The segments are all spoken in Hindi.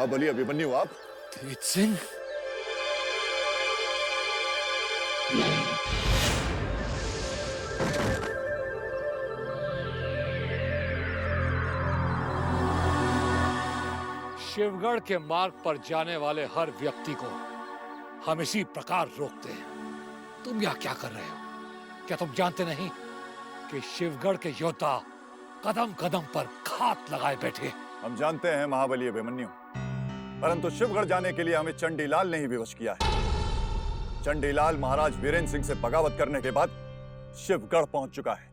महाबली अभिमन्यु आप? तेज सिंह, शिवगढ़ के मार्ग पर जाने वाले हर व्यक्ति को हम इसी प्रकार रोकते हैं। तुम यहाँ क्या कर रहे हो? क्या तुम जानते नहीं कि शिवगढ़ के योद्धा कदम कदम पर घात लगाए बैठे? हम जानते हैं महाबली अभिमन्यु, परंतु शिवगढ़ जाने के लिए हमें चंडीलाल ने ही विवश किया है। चंडीलाल महाराज वीरेंद्र सिंह से बगावत करने के बाद शिवगढ़ पहुंच चुका है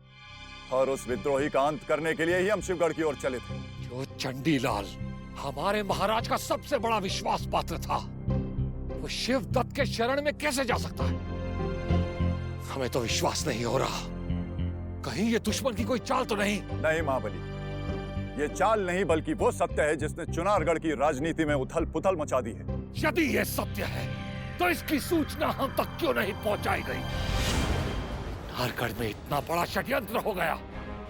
और उस विद्रोही का अंत करने के लिए ही हम शिवगढ़ की ओर चले थे। जो चंडीलाल हमारे महाराज का सबसे बड़ा विश्वास पात्र था, वो शिवदत्त के शरण में कैसे जा सकता है? हमें तो विश्वास नहीं हो रहा। कहीं ये दुश्मन की कोई चाल तो नहीं? नहीं महाबली, ये चाल नहीं बल्कि वो सत्य है जिसने चुनारगढ़ की राजनीति में उथल पुथल मचा दी है। यदि ये सत्य है तो इसकी सूचना हम तक क्यों नहीं पहुंचाई गई? नारगढ़ में इतना बड़ा षड्यंत्र हो गया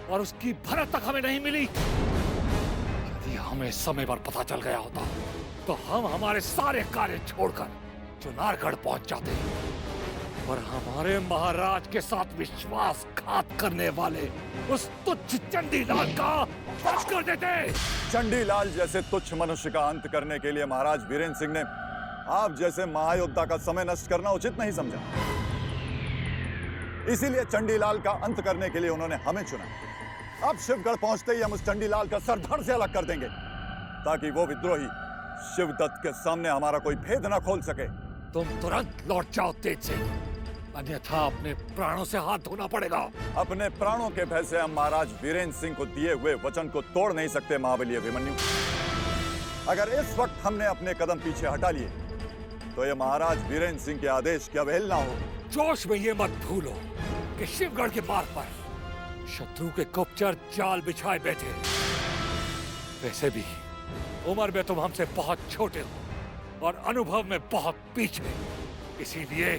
और उसकी भनक तक हमें नहीं मिली। यदि हमें समय पर पता चल गया होता तो हम हमारे सारे कार्य छोड़कर चुनारगढ़ पहुंच जाते और हमारे महाराज के साथ विश्वासघात करने वाले उस तुच्छ चंडीलाल का अंत कर देते। चंडीलाल जैसे तुच्छ मनुष्य का अंत करने के लिए महाराज वीरेंद्र सिंह ने आप जैसे महायोद्धा का समय नष्ट करना उचित नहीं समझा। इसीलिए चंडीलाल का अंत करने के लिए उन्होंने हमें चुना। अब शिवगढ़ पहुंचते ही हम उस चंडीलाल का सर धड़ से अलग कर देंगे ताकि वो विद्रोही शिवदत्त के सामने हमारा कोई भेद न खोल सके। तुम तुरंत लौट जाओ तेज सिंह, अन्यथा अपने प्राणों से हाथ धोना पड़ेगा। अपने प्राणों के भय से हम महाराज वीरेंद्र सिंह को दिए हुए वचन को तोड़ नहीं सकते महाबली अभिमन्यु। अगर इस वक्त हमने अपने कदम पीछे हटा लिए तो ये महाराज वीरेंद्र सिंह के आदेश की अवहेलना हो। जोश में ये मत भूलो कि शिवगढ़ के मार्ग पर शत्रु के गुप्तचर जाल बिछाए बैठे। वैसे भी उम्र में तुम हमसे बहुत छोटे हो और अनुभव में बहुत पीछे, इसीलिए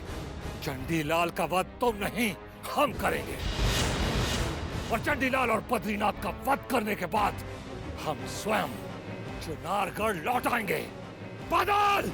चंडीलाल का वध तुम नहीं हम करेंगे और चंडीलाल और बद्रीनाथ का वध करने के बाद हम स्वयं चुनारगढ़ लौट आएंगे। बादल!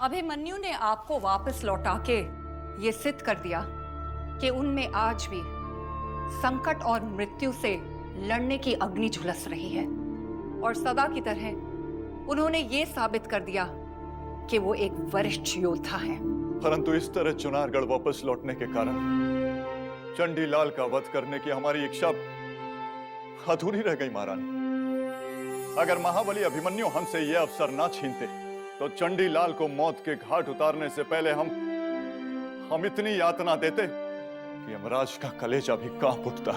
अभिमन्यु ने आपको वापस लौटा के ये सिद्ध कर दिया कि उनमें आज भी संकट और मृत्यु से लड़ने की अग्नि झुलस रही है और सदा की तरह उन्होंने ये साबित कर दिया कि वो एक वरिष्ठ योद्धा हैं। परंतु इस तरह चुनारगढ़ वापस लौटने के कारण चंडीलाल का वध करने की हमारी इच्छा अधूरी रह गई महारानी। अगर महाबली अभिमन्यु हमसे यह अवसर ना छीनते तो चंडीलाल को मौत के घाट उतारने से पहले हम इतनी यातना देते कि यमराज का कलेजा भी कांप उठता।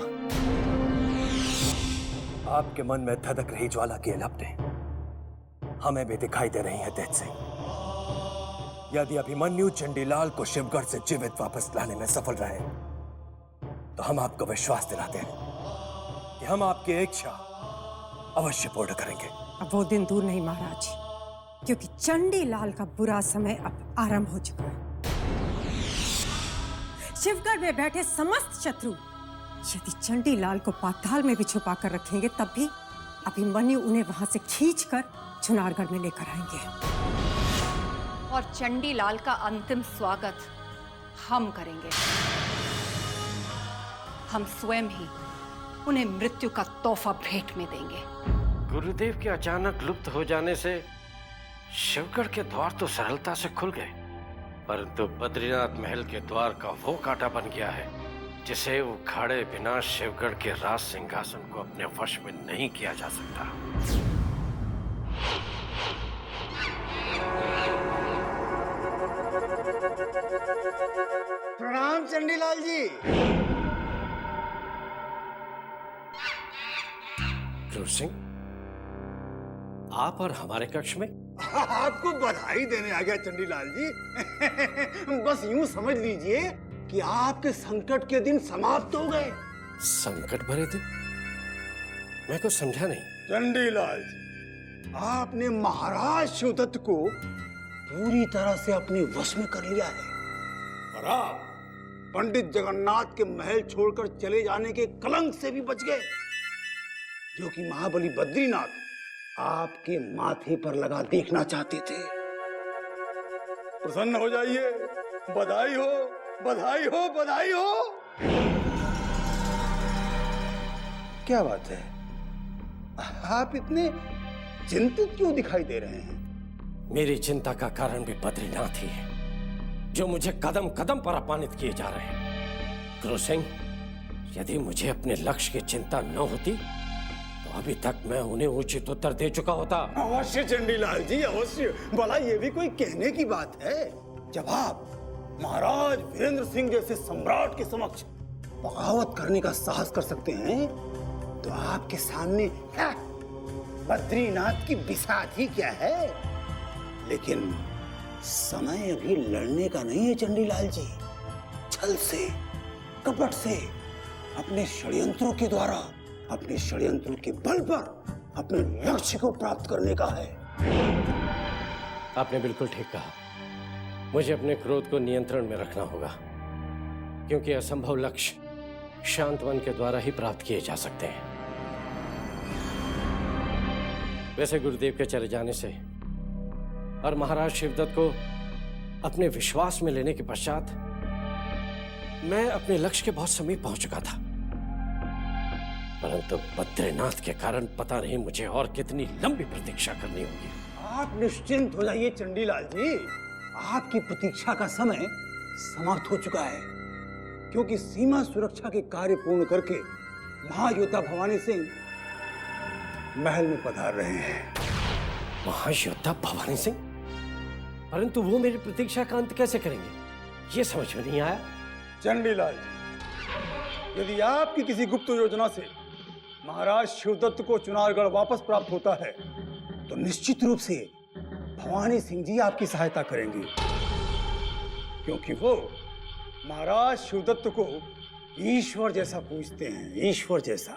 आपके मन में धधक रही ज्वाला की लपटें हमें भी दिखाई दे रही हैं तेज सिंह। यदि अभिमन्यु चंडीलाल को शिवगढ़ से जीवित वापस लाने में सफल रहे तो हम आपको विश्वास दिलाते हैं कि हम आपकी इच्छा अवश्य पूर्ण करेंगे। अब वो दिन दूर नहीं महाराज, क्योंकि चंडीलाल का बुरा समय अब आरंभ हो चुका है। शिवगढ़ में बैठे समस्त शत्रु यदि चंडीलाल को पाताल में भी छुपा कर रखेंगे तब भी अभिमन्यु उन्हें वहां से खींचकर चुनारगढ़ में लेकर आएंगे और चंडीलाल का अंतिम स्वागत हम करेंगे। हम स्वयं ही उन्हें मृत्यु का तोहफा भेंट में देंगे। गुरुदेव के अचानक लुप्त हो जाने से शिवगढ़ के द्वार तो सरलता से खुल गए, परंतु बद्रीनाथ महल के द्वार का वो कांटा बन गया है जिसे उखाड़े बिना शिवगढ़ के राज सिंहासन को अपने वश में नहीं किया जा सकता। प्रणाम चंडीलाल जी। ध्रुव सिंह, आप और हमारे कक्ष में? आपको बधाई देने आ गया चंडीलाल जी। बस यूं समझ लीजिए कि आपके संकट के दिन समाप्त हो गए। संकट भरे दिन? मैं कुछ समझा नहीं। चंडीलाल जी, आपने महाराज शिवदत्त को पूरी तरह से अपने वश में कर लिया है और आप पंडित जगन्नाथ के महल छोड़कर चले जाने के कलंक से भी बच गए, जो कि महाबली बद्रीनाथ आपके माथे पर लगा देखना चाहते थे। प्रसन्न हो जाइए, बधाई हो, बधाई हो, बधाई हो। क्या बात है, आप इतने चिंतित क्यों दिखाई दे रहे हैं? मेरी चिंता का कारण भी बद्रीनाथ ही है, जो मुझे कदम कदम पर अपमानित किए जा रहे हैं। गुरु सिंह, यदि मुझे अपने लक्ष्य की चिंता न होती तो अभी तक मैं उन्हें उचित उत्तर दे चुका होता। अवश्य चंडीलाल जी, अवश्य। भला ये भी कोई कहने की बात है? जब आप महाराज वीरेंद्र सिंह जैसे सम्राट के समक्ष बगावत करने का साहस कर सकते हैं, तो आपके सामने बद्रीनाथ की बिसात ही क्या है? लेकिन समय अभी लड़ने का नहीं है चंडीलाल जी। छल से, कपट से, अपने षड्यंत्रों के द्वारा, अपने षड्यंत्रों के बल पर अपने लक्ष्य को प्राप्त करने का है। आपने बिल्कुल ठीक कहा। मुझे अपने क्रोध को नियंत्रण में रखना होगा, क्योंकि असंभव लक्ष्य शांत मन के द्वारा ही प्राप्त किए जा सकते हैं। वैसे गुरुदेव के चले जाने से और महाराज शिवदत्त को अपने विश्वास में लेने के पश्चात मैं अपने लक्ष्य के बहुत समीप पहुंच चुका था, परंतु बद्रीनाथ के कारण पता नहीं मुझे और कितनी लंबी प्रतीक्षा करनी होगी। आप निश्चिंत हो जाइए चंडीलाल जी, आपकी प्रतीक्षा का समय समाप्त हो चुका है, क्योंकि सीमा सुरक्षा के कार्य पूर्ण करके महायोद्धा भवानी सिंह महल में पधार रहे हैं। महायोद्धा भवानी सिंह? परंतु वो मेरी प्रतीक्षा का अंत कैसे करेंगे, ये समझ में नहीं आया। चंडीलाल जी, यदि आपकी किसी गुप्त योजना से महाराज शिवदत्त को चुनारगढ़ वापस प्राप्त होता है, तो निश्चित रूप से भवानी सिंह जी आपकी सहायता करेंगे, क्योंकि वो महाराज शिवदत्त को ईश्वर जैसा पूजते हैं, ईश्वर जैसा,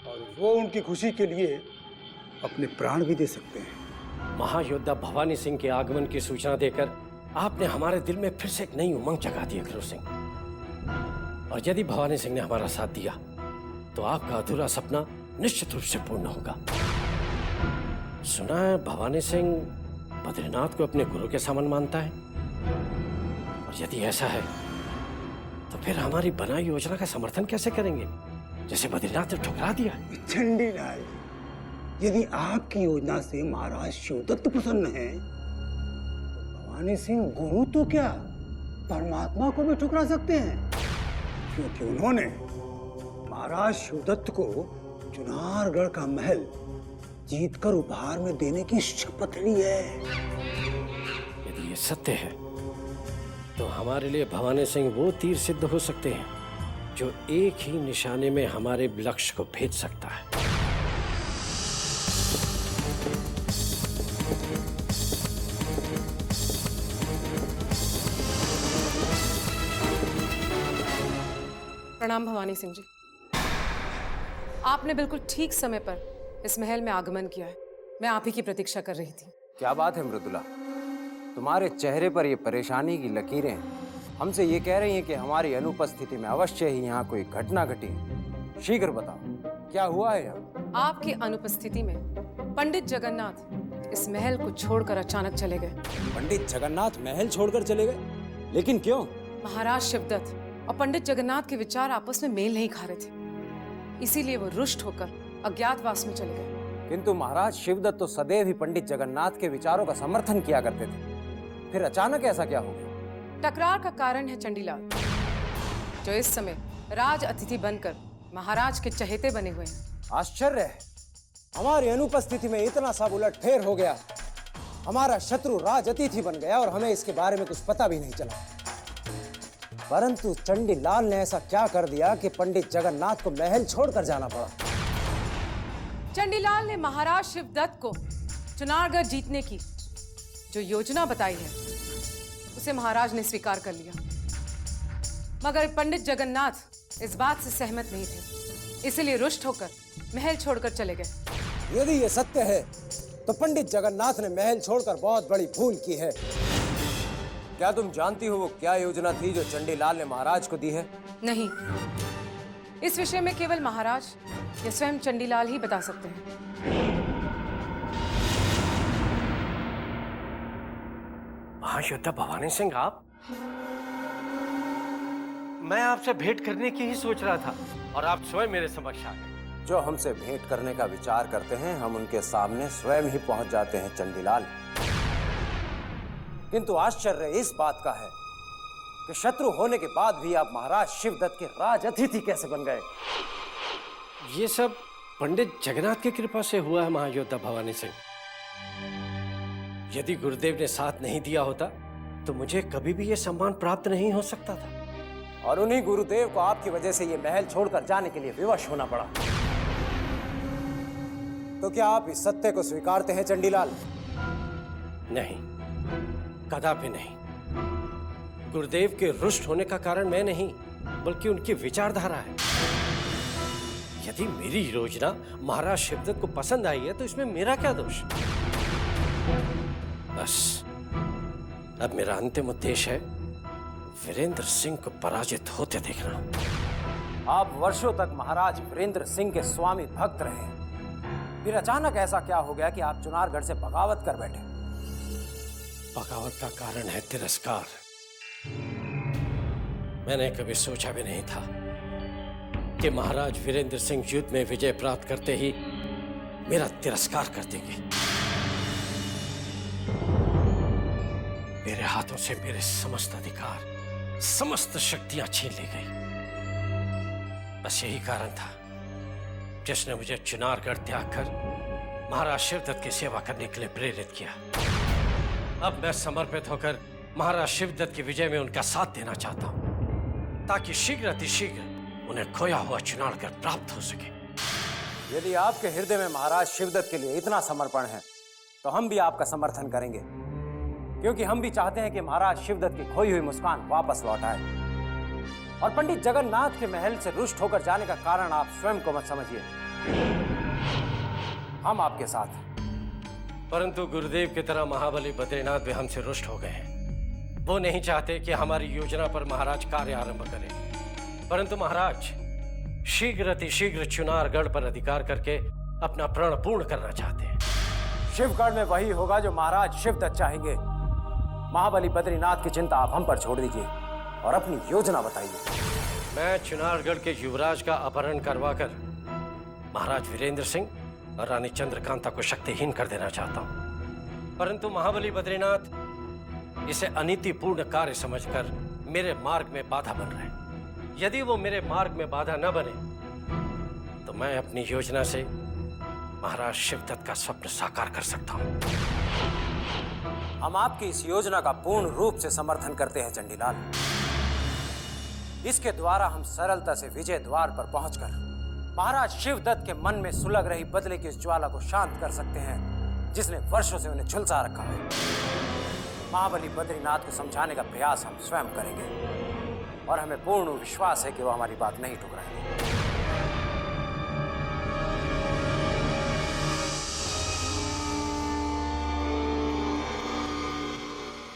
और वो उनकी खुशी के लिए अपने प्राण भी दे सकते हैं। महायोद्धा भवानी सिंह के आगमन की सूचना देकर आपने हमारे दिल में फिर से एक नई उमंग जगा दी गुरु सिंह। और यदि भवानी सिंह ने हमारा साथ दिया तो आपका अधूरा सपना निश्चित रूप से पूर्ण होगा। सुना है भवानी सिंह बद्रीनाथ को अपने गुरु के समान मानता है, और यदि ऐसा है तो फिर हमारी बनाई योजना का समर्थन कैसे करेंगे, जैसे बद्रीनाथ ने ठुकरा दिया। चंडीलाल, यदि आपकी योजना से महाराज शिवदत्त प्रसन्न हैं, तो भवानी सिंह गुरु तो क्या परमात्मा को भी ठुकरा सकते हैं, क्योंकि उन्होंने महाराज शिवदत्त को चुनारगढ़ का महल जीतकर उपहार में देने की शपथ ली है। यदि ये सत्य है तो हमारे लिए भवानी सिंह वो तीर सिद्ध हो सकते हैं जो एक ही निशाने में हमारे लक्ष्य को भेज सकता है। प्रणाम भवानी सिंह जी, आपने बिल्कुल ठीक समय पर इस महल में आगमन किया है। मैं आप ही की प्रतीक्षा कर रही थी। क्या बात है मृदुला, तुम्हारे चेहरे पर ये परेशानी की लकीरें हमसे ये कह रही हैं कि हमारी अनुपस्थिति में अवश्य ही यहाँ कोई घटना घटी। शीघ्र बताओ, क्या हुआ है यहाँ? आपकी अनुपस्थिति में पंडित जगन्नाथ इस महल को छोड़कर अचानक चले गए। पंडित जगन्नाथ महल छोड़कर चले गए? लेकिन क्यों? महाराज शिवदत्त और पंडित जगन्नाथ के विचार आपस में मेल नहीं खा रहे थे, इसीलिए वो रुष्ट होकर अज्ञातवास में चले गए। किंतु महाराज शिवदत्त तो सदैव ही पंडित जगन्नाथ के विचारों का समर्थन किया करते थे, फिर अचानक ऐसा क्या हो गया? टकरार का कारण है चंडीलाल, जो इस समय राज अतिथि बनकर महाराज के चहेते बने हुए हैं। आश्चर्य है, हमारी अनुपस्थिति में इतना सा उलटफेर हो गया, हमारा शत्रु राज अतिथि बन गया और हमें इसके बारे में कुछ पता भी नहीं चला। परंतु चंडीलाल ने ऐसा क्या कर दिया कि पंडित जगन्नाथ को महल छोड़कर जाना पड़ा? चंडीलाल ने महाराज शिवदत्त को चुनारगढ़ जीतने की जो योजना बताई है, उसे महाराज ने स्वीकार कर लिया। मगर पंडित जगन्नाथ इस बात से सहमत नहीं थे, इसलिए रुष्ट होकर महल छोड़कर चले गए। यदि ये सत्य है तो पंडित जगन्नाथ ने महल छोड़कर बहुत बड़ी भूल की है। क्या तुम जानती हो वो क्या योजना थी जो चंडीलाल ने महाराज को दी है? नहीं, इस विषय में केवल महाराज या स्वयं चंडीलाल ही बता सकते हैं। महायोद्धा भवानी सिंह, आप? मैं आपसे भेंट करने की ही सोच रहा था और आप स्वयं मेरे समक्ष आ गए। जो हमसे भेंट करने का विचार करते हैं हम उनके सामने स्वयं ही पहुंच जाते हैं चंडीलाल। किंतु आश्चर्य इस बात का है कि शत्रु होने के बाद भी आप महाराज शिवदत्त के राज अतिथि कैसे बन गए? ये सब पंडित जगन्नाथ की कृपा से हुआ है महायोद्धा भवानी सिंह। यदि गुरुदेव ने साथ नहीं दिया होता तो मुझे कभी भी यह सम्मान प्राप्त नहीं हो सकता था। और उन्हीं गुरुदेव को आपकी वजह से ये महल छोड़कर जाने के लिए विवश होना पड़ा। तो क्या आप इस सत्य को स्वीकारते हैं चंडीलाल? नहीं, कदापि नहीं। गुरुदेव के रुष्ट होने का कारण मैं नहीं, बल्कि उनकी विचारधारा है। यदि मेरी योजना महाराज शिवदत्त को पसंद आई है तो इसमें मेरा क्या दोष? बस अब मेरा अंतिम उद्देश्य है वीरेंद्र सिंह को पराजित होते देखना। आप वर्षों तक महाराज वीरेंद्र सिंह के स्वामी भक्त रहे, फिर अचानक ऐसा क्या हो गया कि आप चुनारगढ़ से बगावत कर बैठे? बगावत का कारण है तिरस्कार। मैंने कभी सोचा भी नहीं था कि महाराज वीरेंद्र सिंह युद्ध में विजय प्राप्त करते ही मेरा तिरस्कार कर देंगे। मेरे हाथों से मेरे समस्त अधिकार, समस्त शक्तियां छीन ली गई। बस यही कारण था जिसने मुझे चुनारगढ़ त्याग कर महाराज शिवदत्त की सेवा करने के लिए प्रेरित किया। अब मैं समर्पित होकर महाराज शिवदत्त की विजय में उनका साथ देना चाहता हूं, ताकि शीघ्र अतिशीघ्र उन्हें खोया हुआ चुनारगढ़ प्राप्त हो सके। यदि आपके हृदय में महाराज शिवदत्त के लिए इतना समर्पण है तो हम भी आपका समर्थन करेंगे, क्योंकि हम भी चाहते हैं कि महाराज शिवदत्त की खोई हुई मुस्कान वापस लौट आए। और पंडित जगन्नाथ के महल से रुष्ट होकर जाने का कारण आप स्वयं को मत समझिए, हम आपके साथ हैं। परंतु गुरुदेव की तरह महाबली बद्रीनाथ भी हमसे रुष्ट हो गए हैं। वो नहीं चाहते कि हमारी योजना पर महाराज कार्य आरंभ करें, परंतु महाराज शीघ्र अतिशीघ्र चुनारगढ़ पर अधिकार करके अपना प्रण पूर्ण करना चाहते हैं। शिवगढ़ में वही होगा जो महाराज शिवदत्त चाहेंगे। महाबली बद्रीनाथ की चिंता आप हम पर छोड़ दीजिए और अपनी योजना बताइए। मैं चुनारगढ़ के युवराज का अपहरण करवाकर महाराज वीरेंद्र सिंह और रानी चंद्रकांता को शक्तिहीन कर देना चाहता हूं, परंतु महाबली बद्रीनाथ इसे अनीतिपूर्ण कार्य समझकर मेरे मार्ग में बाधा बन रहे हैं। यदि वो मेरे मार्ग में बाधा न बने तो मैं अपनी योजना से महाराज शिवदत्त का स्वप्न साकार कर सकता हूं। हम आपकी इस योजना का पूर्ण रूप से समर्थन करते हैं चंडीलाल। इसके द्वारा हम सरलता से विजय द्वार पर पहुंचकर महाराज शिवदत्त के मन में सुलग रही बदले की इस ज्वाला को शांत कर सकते हैं, जिसने वर्षों से उन्हें झुलसा रखा है। महाबली बद्रीनाथ को समझाने का प्रयास हम स्वयं करेंगे और हमें पूर्ण विश्वास है कि वो हमारी बात नहीं ठुकराएंगे।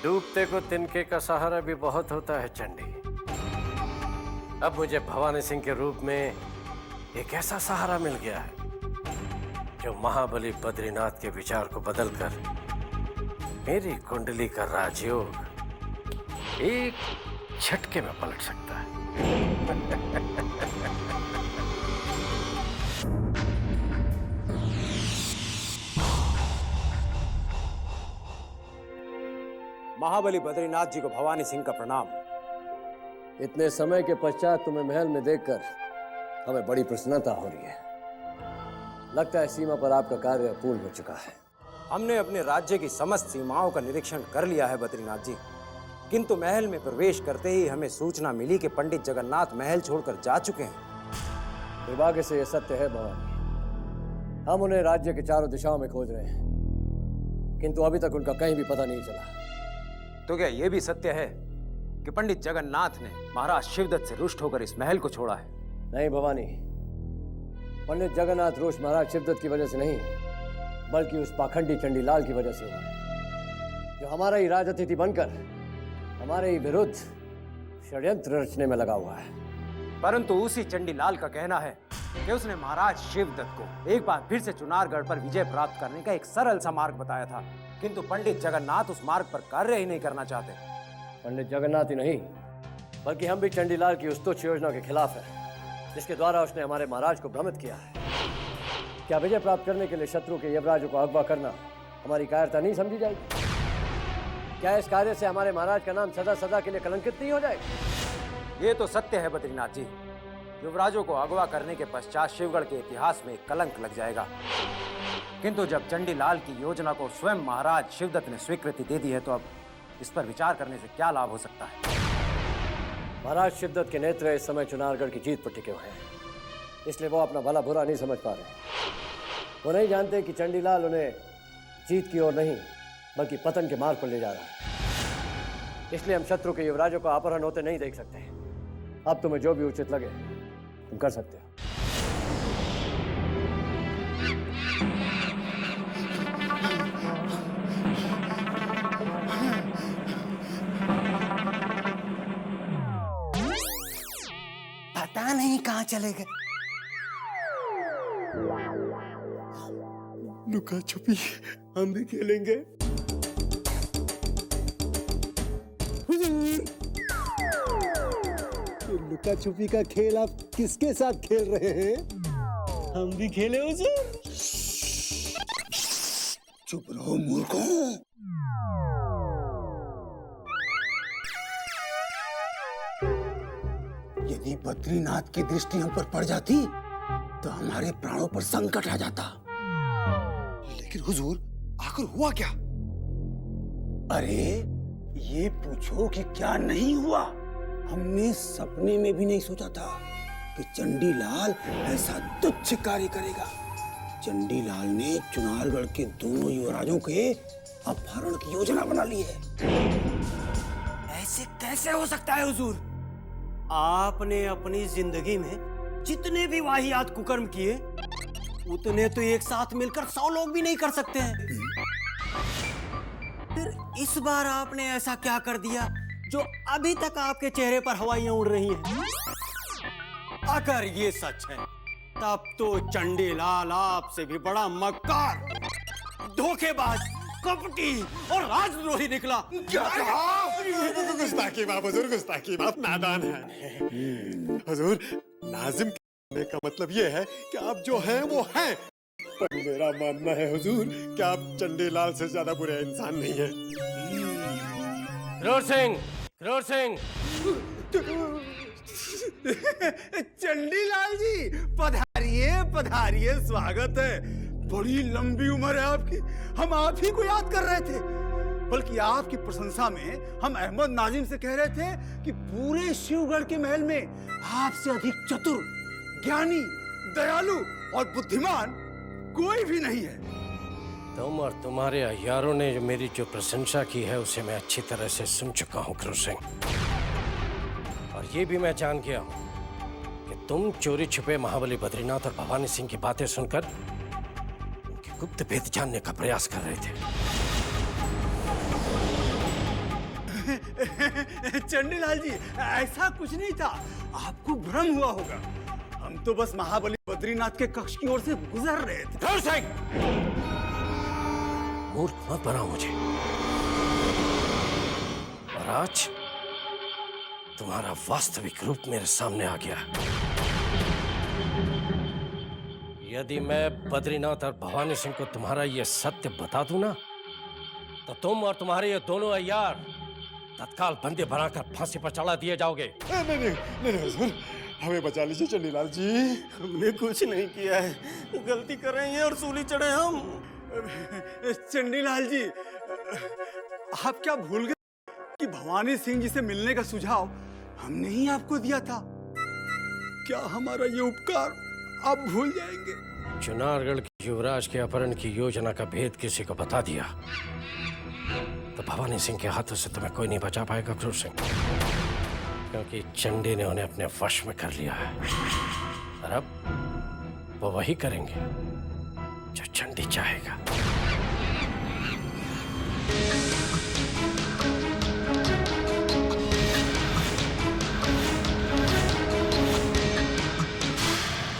डूबते को तिनके का सहारा भी बहुत होता है चंडी। अब मुझे भवानी सिंह के रूप में एक ऐसा सहारा मिल गया है जो महाबली बद्रीनाथ के विचार को बदलकर मेरी कुंडली का राजयोग एक झटके में पलट सकता है। महाबली बद्रीनाथ जी को भवानी सिंह का प्रणाम। इतने समय के पश्चात तुम्हें महल में देखकर हमें बड़ी प्रसन्नता हो रही है। लगता है सीमा पर आपका कार्य पूर्ण हो चुका है। हमने अपने राज्य की समस्त सीमाओं का निरीक्षण कर लिया है बद्रीनाथ जी, किंतु महल में प्रवेश करते ही हमें सूचना मिली कि पंडित जगन्नाथ महल छोड़कर जा चुके हैं। दुर्भाग्य से यह सत्य है भवानी। हम उन्हें राज्य के चारों दिशाओं में खोज रहे हैं, किंतु अभी तक उनका कहीं भी पता नहीं चला। तो क्या यह भी सत्य है कि पंडित जगन्नाथ ने महाराज शिवदत्त से रुष्ट होकर इस महल को छोड़ा है। नहीं भवानी, पंडित जगन्नाथ रोष महाराज शिवदत्त की वजह से नहीं, बल्कि उस पाखंडी चंडीलाल की वजह से हुआ है, जो हमारा ही राजअतिथि बनकर हमारे ही विरुद्ध षड्यंत्र रचने में लगा हुआ है। परंतु उसी चंडीलाल का कहना है कि उसने महाराज शिवदत्त को एक बार फिर से चुनारगढ़ पर विजय प्राप्त करने का एक सरल सा मार्ग बताया था, किंतु पंडित जगन्नाथ उस मार्ग पर कार्य ही नहीं करना चाहते। पंडित जगन्नाथ ही नहीं, बल्कि हम भी चंडीलाल की उस तुच्छ योजना के खिलाफ है, जिसके द्वारा उसने हमारे महाराज को भ्रमित किया है। क्या विजय प्राप्त करने के लिए शत्रु के यमराजों को अगवा करना हमारी कायरता नहीं समझी जाएगी? क्या इस कार्य से हमारे महाराज का नाम सदा सदा के लिए कलंकित नहीं हो जाएगा? ये तो सत्य है बद्रीनाथ जी, युवराजों को अगवा करने के पश्चात शिवगढ़ के इतिहास में एक कलंक लग जाएगा। किंतु जब चंडीलाल की योजना को स्वयं महाराज शिवदत्त ने स्वीकृति दे दी है, तो अब इस पर विचार करने से क्या लाभ हो सकता है? महाराज शिवदत्त के नेत्र इस समय चुनारगढ़ की जीत पर टिके हुए हैं, इसलिए वो अपना भला बुरा नहीं समझ पा रहे। वो नहीं जानते कि चंडीलाल उन्हें जीत की ओर नहीं, बल्कि पतन के मार्ग पर ले जा रहा है। इसलिए हम शत्रु के युवराजों का अपहरण होते नहीं देख सकते। अब तुम्हें जो भी उचित लगे तुम कर सकते हो। पता नहीं कहाँ चले गए। लुका छुपी हम भी खेलेंगे। लुका छुपी का खेल आप किसके साथ खेल रहे हैं? हम भी खेले उसे। चुप रहो मूर्खों। यदि बद्रीनाथ की दृष्टि हम पर पड़ जाती तो हमारे प्राणों पर संकट आ जाता। लेकिन हुजूर, आखिर हुआ क्या? अरे ये पूछो कि क्या नहीं हुआ। हमने सपने में भी नहीं सोचा था कि चंडीलाल ऐसा तुच्छ कार्य करेगा। चंडीलाल ने चुनारगढ़ के दोनों युवराजों के अपहरण की योजना बना ली है। ऐसे कैसे हो सकता है हुजूर? आपने अपनी जिंदगी में जितने भी वाहियात कुकर्म किए, उतने तो एक साथ मिलकर 100 लोग भी नहीं कर सकते हैं। फिर इस बार आपने ऐसा क्या कर दिया जो अभी तक आपके चेहरे पर हवाइयां उड़ रही हैं? अगर ये सच है, तब तो चंडीलाल आपसे भी बड़ा मक्कार, धोखेबाज, कपटी और राजद्रोही निकला। गुस्ताखी माफ हुजूर, गुस्ताखी माफ, नादान है हुजूर। नाजिम कहने का मतलब ये है कि आप जो हैं वो हैं, पर मेरा मानना है हुजूर कि आप चंडीलाल से ज्यादा बुरे इंसान नहीं हैं। क्रूर सिंह, क्रूर सिंह। चंडीलाल जी पधारिए पधारिए, स्वागत है। बड़ी लंबी उम्र है आपकी। हम आप ही को याद कर रहे थे। बल्कि आपकी प्रशंसा में हम अहमद नाजिम से कह रहे थे कि पूरे शिवगढ़ के महल में आपसे अधिक चतुर, ज्ञानी, दयालु और बुद्धिमान कोई भी नहीं है। तुम और तुम्हारे अय्यारों ने मेरी जो प्रशंसा की है उसे मैं अच्छी तरह से सुन चुका हूँ क्रूर सिंह। और ये भी मैं जान गया हूँ कि तुम चोरी छुपे महाबली बद्रीनाथ और भवानी सिंह की बातें सुनकर उनके गुप्त भेद जानने का प्रयास कर रहे थे। चंडीलाल जी, ऐसा कुछ नहीं था। आपको भ्रम हुआ होगा। हम तो बस महाबली बद्रीनाथ के कक्ष की ओर से गुजर रहे थे। क्रूर सिंह, मूर्ख मत बनाओ मुझे। और आज तुम्हारा वास्तविक रूप मेरे सामने आ गया। यदि मैं बद्रीनाथ और भवानी सिंह को तुम्हारा यह सत्य बता दूं ना, तो तुम और तुम्हारे ये दोनों अय्यार तत्काल बंदी बनाकर फांसी पर चढ़ा दिए जाओगे। नहीं नहीं नहीं हुजूर, हमें बचा लीजिए चंडीलाल जी। हमने कुछ नहीं किया है, गलती कर रहे हैं और सूली चढ़े हम। चंडीलाल जी, आप क्या भूल गए कि भवानी सिंह जी से मिलने का सुझाव हमने ही आपको दिया था? क्या हमारा ये उपकार आप भूल जाएंगे? चुनारगढ़ के युवराज के अपहरण की योजना का भेद किसी को बता दिया तो भवानी सिंह के हाथों से तुम्हें कोई नहीं बचा पाएगा क्रूर सिंह। क्योंकि चंडी ने उन्हें अपने वश में कर लिया है और अब वो वही करेंगे जो चंडी चाहेगा।